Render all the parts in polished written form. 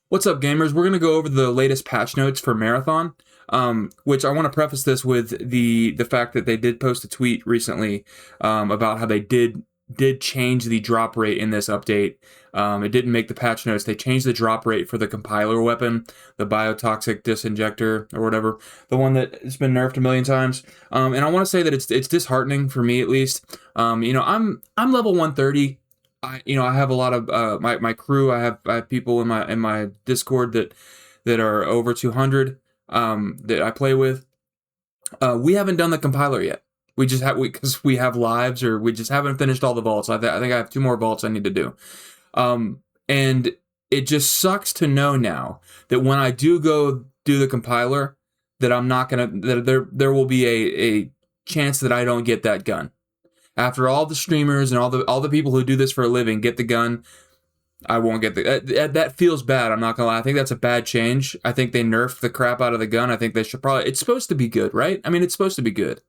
What's up, gamers? We're going to go over the latest patch notes for Marathon, which I want to preface this with the fact that they did post a tweet recently about how they did change the drop rate in this update. It didn't make the patch notes. They changed the drop rate for the compiler weapon, the biotoxic disinjector or whatever, the one that has been nerfed a million times. And I want to say that it's disheartening for me at least. I'm level 130. I have a lot of my crew. I have people in my Discord that are over 200 that I play with. We haven't done the compiler yet. We just have because we have lives, or we just haven't finished all the vaults. I think I have 2 more vaults I need to do. And it just sucks to know now that when I do go do the compiler, that I'm not gonna that there will be a chance that I don't get that gun. After all the streamers and all the people who do this for a living get the gun, I won't get the that feels bad. I'm not gonna lie. I think that's a bad change. I think they nerfed the crap out of the gun. I think they should probably. It's supposed to be good, right? I mean, it's supposed to be good.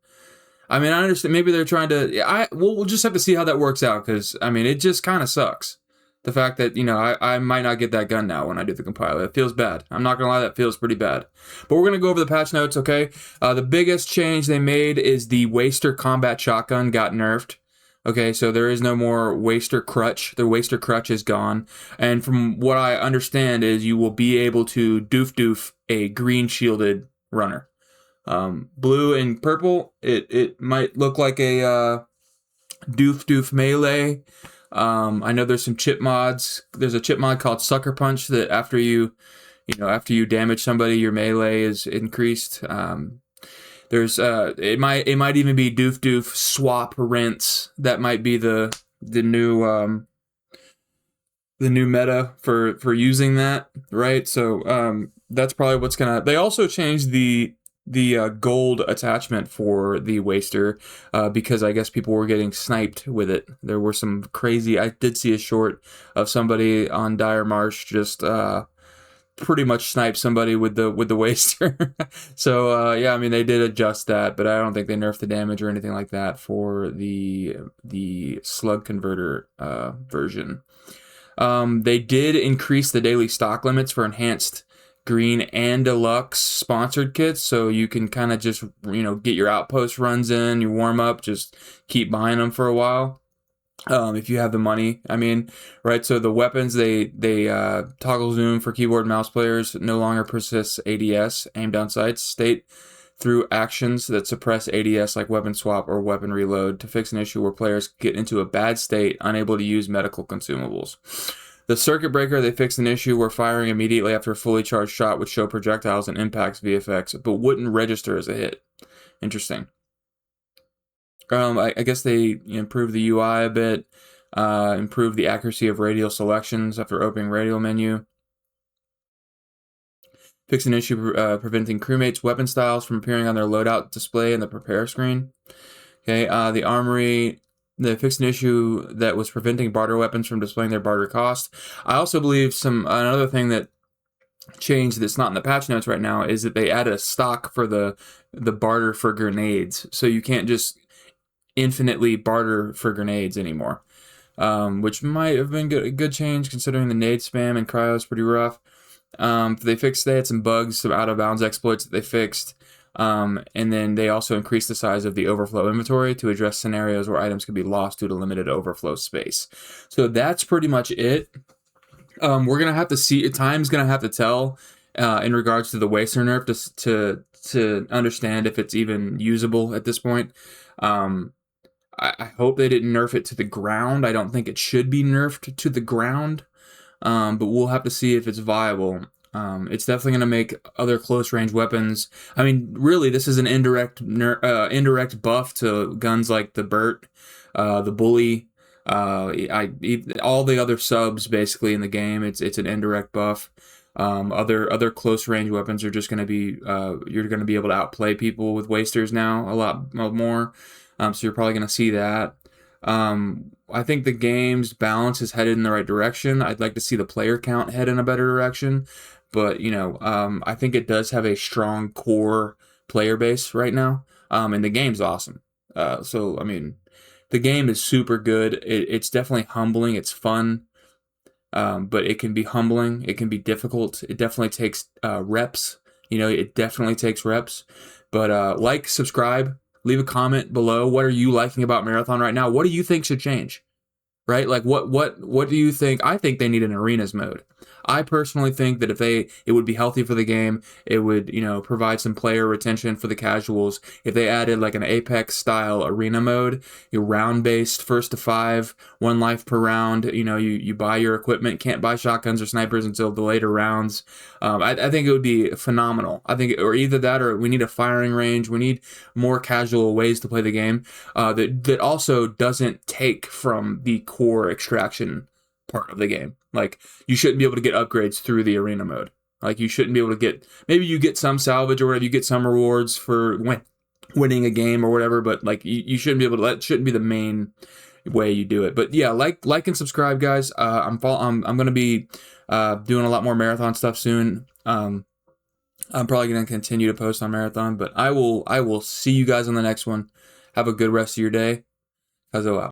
I mean, I understand. Maybe they're trying to. We'll just have to see how that works out, because I mean, it just kind of sucks. The fact that I might not get that gun now when I do the compiler. It feels bad. I'm not gonna lie. That feels pretty bad. But we're gonna go over the patch notes. Okay. The biggest change they made is the Waster combat shotgun got nerfed. Okay, so there is no more Waster crutch. The Waster crutch is gone. And from what I understand is you will be able to doof a green shielded runner. Blue and purple, it might look like a doof melee. I know there's some chip mods. There's a chip mod called Sucker Punch that after you damage somebody, your melee is increased. There's it might even be doof swap rinse. That might be the new meta for using that, right? So that's probably what's gonna. They also changed the gold attachment for the Waster because I guess people were getting sniped with it. There were some crazy. I did see a short of somebody on Dire Marsh just pretty much snipe somebody with the Waster. So yeah, I mean they did adjust that, but I don't think they nerfed the damage or anything like that for the slug converter version. They did increase the daily stock limits for enhanced green and deluxe sponsored kits, so you can kind of just get your outpost runs in, you warm up, just keep buying them for a while. If you have the money, I mean, right? So the weapons, they toggle zoom for keyboard and mouse players, no longer persists ADS, aim down sights, state through actions that suppress ADS like weapon swap or weapon reload to fix an issue where players get into a bad state, unable to use medical consumables. The circuit breaker, they fixed an issue where firing immediately after a fully charged shot would show projectiles and impacts VFX, but wouldn't register as a hit. Interesting. I guess they improved the UI a bit, improved the accuracy of radial selections after opening radial menu. Fixed an issue preventing crewmates' weapon styles from appearing on their loadout display in the prepare screen. Okay, the armory, they fixed an issue that was preventing barter weapons from displaying their barter cost. I also believe another thing that changed that's not in the patch notes right now is that they added a stock for the barter for grenades, so you can't just infinitely barter for grenades anymore, which might have been a good change considering the nade spam and cryo is pretty rough. They had some bugs, some out of bounds exploits that they fixed, and then they also increased the size of the overflow inventory to address scenarios where items could be lost due to limited overflow space. So that's pretty much it. We're gonna have to see. Time's gonna have to tell in regards to the Waster nerf to understand if it's even usable at this point. I hope they didn't nerf it to the ground. I don't think it should be nerfed to the ground, but we'll have to see if it's viable. It's definitely going to make other close range weapons. I mean, really, this is an indirect buff to guns like the Burt, the Bully, all the other subs basically in the game. It's an indirect buff. Other close range weapons are just going to be you're going to be able to outplay people with Wasters now a lot more. So you're probably going to see that. I think the game's balance is headed in the right direction. I'd like to see the player count head in a better direction. But, I think it does have a strong core player base right now. And the game's awesome. So, I mean, the game is super good. It's definitely humbling. It's fun. but it can be humbling. It can be difficult. It definitely takes reps. It definitely takes reps. But like, subscribe, leave a comment below. What are you liking about Marathon right now? What do you think should change? Right? Like, what do you think? I think they need an arenas mode. I personally think that it would be healthy for the game. It would, provide some player retention for the casuals if they added like an Apex style arena mode, your round based, first to 5, 1 life per round. You buy your equipment, can't buy shotguns or snipers until the later rounds. I think it would be phenomenal. I think, or either that, or we need a firing range. We need more casual ways to play the game that also doesn't take from the core extraction part of the game. Like, you shouldn't be able to get upgrades through the arena mode. Like, you shouldn't be able to get, maybe you get some salvage or whatever, you get some rewards for winning a game or whatever, but like, you shouldn't be able to, that shouldn't be the main way you do it. But yeah, like and subscribe, guys. I'm going to be doing a lot more Marathon stuff soon. I'm probably going to continue to post on Marathon, but I will see you guys on the next one. Have a good rest of your day. Hazo out.